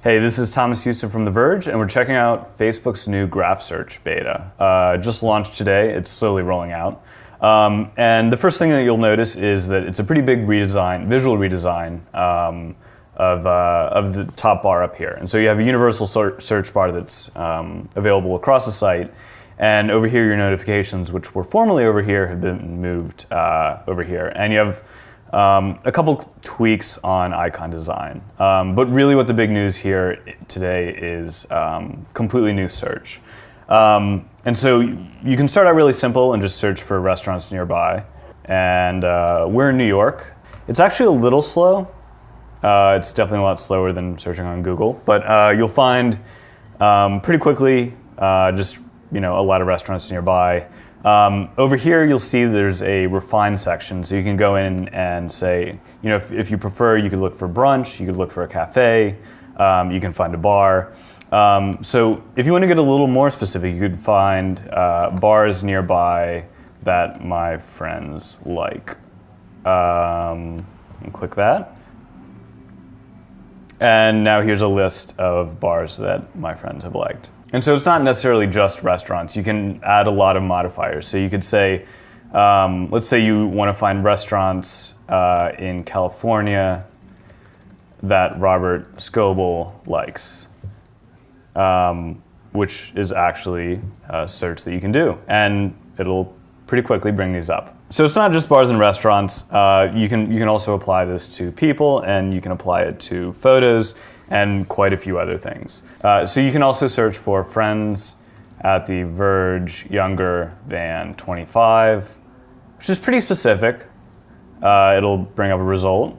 Hey, this is Thomas Houston from The Verge, and we're checking out Facebook's new Graph Search beta. Just launched today. It's slowly rolling out. And the first thing that you'll notice is that it's a pretty big redesign, visual redesign of the top bar up here. And so you have a universal search bar that's available across the site. And over here, your notifications, which were formerly over here, have been moved over here. And you have a couple tweaks on icon design. But really what the big news here today is completely new search. And so you can start out really simple and just search for restaurants nearby. And we're in New York. It's actually a little slow. It's definitely a lot slower than searching on Google. But you'll find pretty quickly just a lot of restaurants nearby. Over here, you'll see there's a refine section, so you can go in and say, if you prefer, you could look for brunch, you could look for a cafe, you can find a bar. So if you want to get a little more specific, you could find bars nearby that my friends like. And click that. And now here's a list of bars that my friends have liked. And so it's not necessarily just restaurants. You can add a lot of modifiers. So you could say, let's say you want to find restaurants in California that Robert Scoble likes, which is actually a search that you can do. And it'll pretty quickly bring these up. So it's not just bars and restaurants. You can also apply this to people, and you can apply it to photos, and quite a few other things. So you can also search for friends at The Verge younger than 25, which is pretty specific. It'll bring up a result.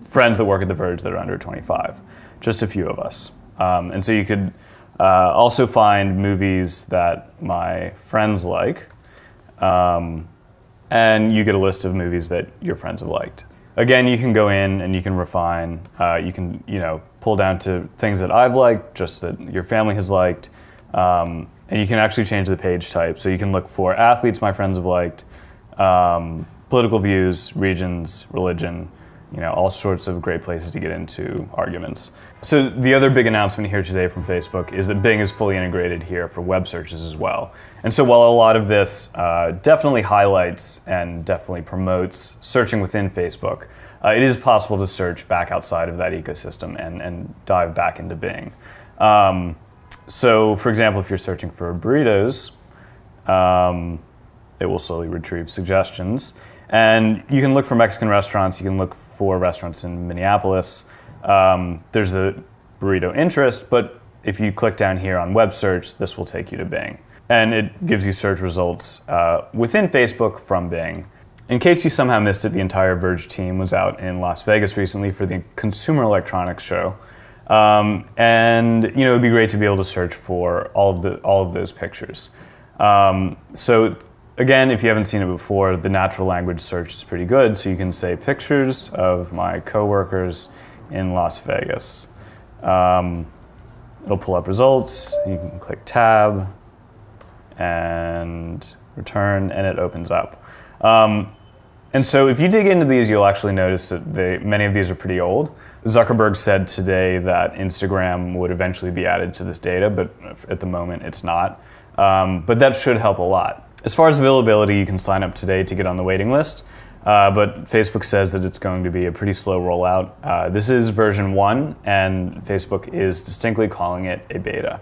Friends that work at The Verge that are under 25, just a few of us. And so you could also find movies that my friends like, and you get a list of movies that your friends have liked. Again, you can go in and you can refine. You can, pull down to things that I've liked, just that your family has liked, and you can actually change the page type. So you can look for athletes my friends have liked, political views, regions, religion, all sorts of great places to get into arguments. So the other big announcement here today from Facebook is that Bing is fully integrated here for web searches as well. And so while a lot of this definitely highlights and definitely promotes searching within Facebook, it is possible to search back outside of that ecosystem and dive back into Bing. So for example, if you're searching for burritos, it will slowly retrieve suggestions. And you can look for Mexican restaurants, you can look for restaurants in Minneapolis. There's a burrito interest, but if you click down here on web search, this will take you to Bing. And it gives you search results within Facebook from Bing. In case you somehow missed it, the entire Verge team was out in Las Vegas recently for the Consumer Electronics Show. And it would be great to be able to search for all of those pictures. So again, if you haven't seen it before, the natural language search is pretty good. So you can say pictures of my coworkers in Las Vegas. It'll pull up results. You can click tab and return, and it opens up. And so if you dig into these, you'll actually notice that many of these are pretty old. Zuckerberg said today that Instagram would eventually be added to this data, but at the moment it's not. But that should help a lot. As far as availability, you can sign up today to get on the waiting list, but Facebook says that it's going to be a pretty slow rollout. This is version 1, and Facebook is distinctly calling it a beta.